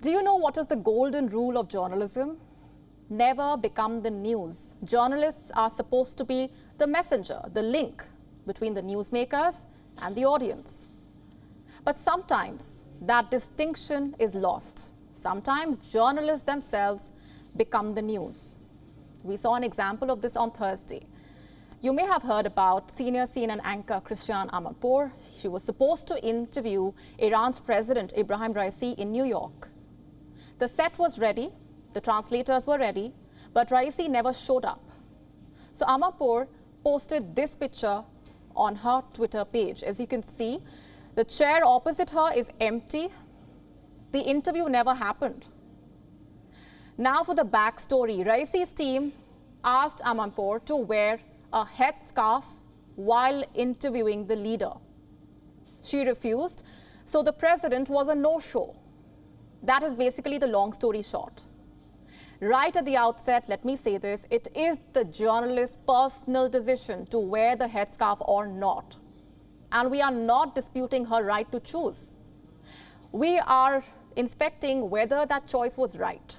Do you know what is the golden rule of journalism? Never become the news. Journalists are supposed to be the messenger, the link between the newsmakers and the audience. But sometimes that distinction is lost. Sometimes journalists themselves become the news. We saw an example of this on Thursday. You may have heard about senior CNN anchor Christiane Amanpour. She was supposed to interview Iran's President Ebrahim Raisi in New York. The set was ready, the translators were ready, but Raisi never showed up. So Amanpour posted this picture on her Twitter page. As you can see, the chair opposite her is empty. The interview never happened. Now for the backstory. Raisi's team asked Amanpour to wear a headscarf while interviewing the leader. She refused, so the president was a no-show. That is basically the long story short. Right at the outset, let me say this, it is the journalist's personal decision to wear the headscarf or not. And we are not disputing her right to choose. We are inspecting whether that choice was right.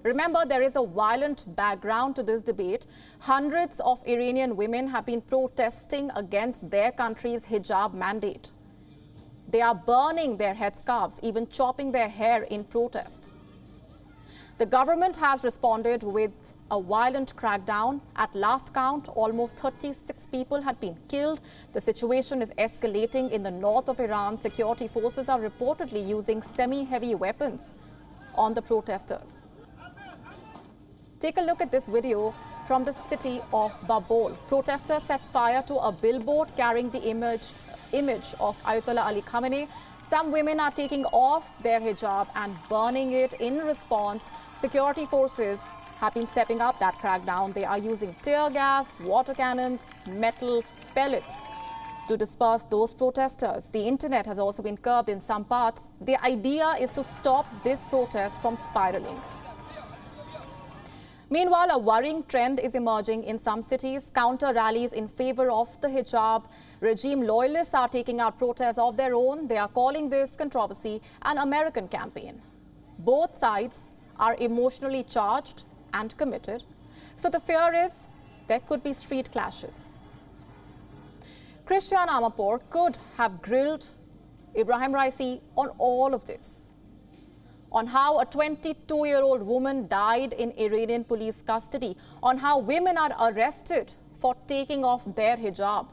Remember, there is a violent background to this debate. Hundreds of Iranian women have been protesting against their country's hijab mandate. They are burning their headscarves, even chopping their hair in protest. The government has responded with a violent crackdown. At last count, almost 36 people had been killed. The situation is escalating in the north of Iran. Security forces are reportedly using semi-heavy weapons on the protesters. Take a look at this video from the city of Babol. Protesters set fire to a billboard carrying the image of Ayatollah Ali Khamenei. Some women are taking off their hijab and burning it. In response, security forces have been stepping up that crackdown. They are using tear gas, water cannons, metal pellets to disperse those protesters. The internet has also been curbed in some parts. The idea is to stop this protest from spiraling. Meanwhile, a worrying trend is emerging in some cities. Counter rallies in favor of the hijab. Regime loyalists are taking out protests of their own. They are calling this controversy an American campaign. Both sides are emotionally charged and committed. So the fear is there could be street clashes. Christiane Amanpour could have grilled Ebrahim Raisi on all of this, on how a 22-year-old woman died in Iranian police custody, on how women are arrested for taking off their hijab.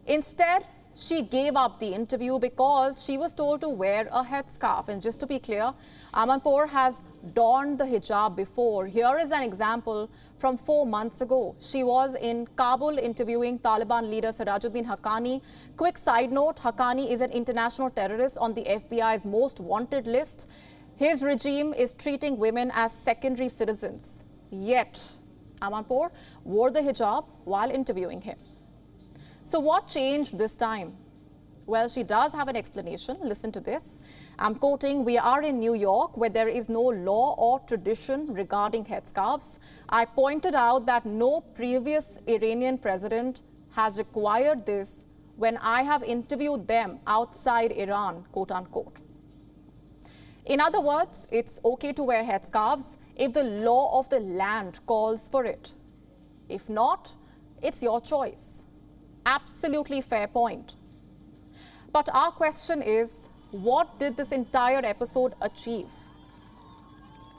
Instead, she gave up the interview because she was told to wear a headscarf. And just to be clear, Amanpour has donned the hijab before. Here is an example from 4 months ago. She was in Kabul interviewing Taliban leader Sirajuddin Haqqani. Quick side note, Haqqani is an international terrorist on the FBI's most wanted list. His regime is treating women as secondary citizens. Yet, Amanpour wore the hijab while interviewing him. So what changed this time? Well, she does have an explanation. Listen to this. I'm quoting, "We are in New York where there is no law or tradition regarding headscarves. I pointed out that no previous Iranian president has required this when I have interviewed them outside Iran," quote unquote. In other words, it's okay to wear headscarves if the law of the land calls for it. If not, it's your choice. Absolutely fair point. But our question is, what did this entire episode achieve?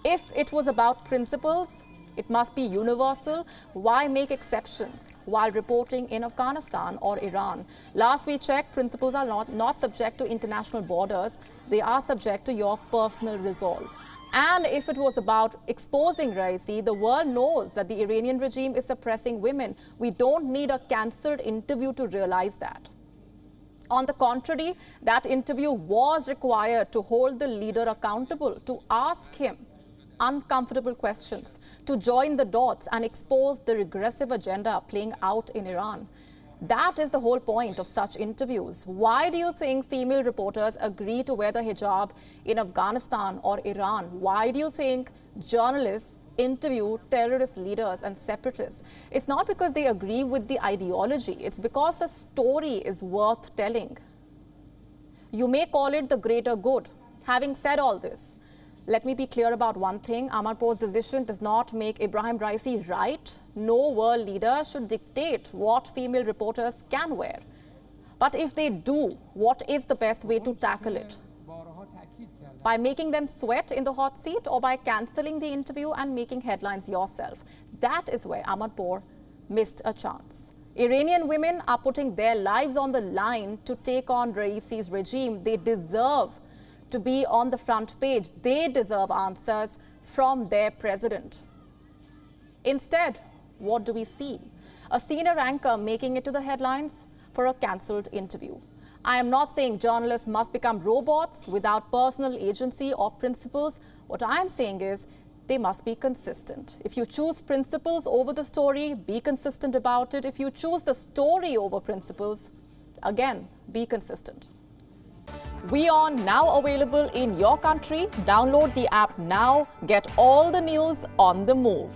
If it was about principles, it must be universal. Why make exceptions while reporting in Afghanistan or Iran? Last we checked, principles are not subject to international borders. They are subject to your personal resolve. And if it was about exposing Raisi, the world knows that the Iranian regime is suppressing women. We don't need a cancelled interview to realize that. On the contrary, that interview was required to hold the leader accountable, to ask him uncomfortable questions, to join the dots and expose the regressive agenda playing out in Iran. That is the whole point of such interviews. Why do you think female reporters agree to wear the hijab in Afghanistan or Iran? Why do you think journalists interview terrorist leaders and separatists? It's not because they agree with the ideology. It's because the story is worth telling. You may call it the greater good. Having said all this, let me be clear about one thing. Amanpour's decision does not make Ebrahim Raisi right. No world leader should dictate what female reporters can wear. But if they do, what is the best way to tackle it? By making them sweat in the hot seat, or by cancelling the interview and making headlines yourself? That is where Amanpour missed a chance. Iranian women are putting their lives on the line to take on Raisi's regime. They deserve to be on the front page. They deserve answers from their president. Instead, what do we see? A senior anchor making it to the headlines for a cancelled interview. I am not saying journalists must become robots without personal agency or principles. What I am saying is they must be consistent. If you choose principles over the story, be consistent about it. If you choose the story over principles, again, be consistent. WION now available in your country. Download the app now. Get all the news on the move.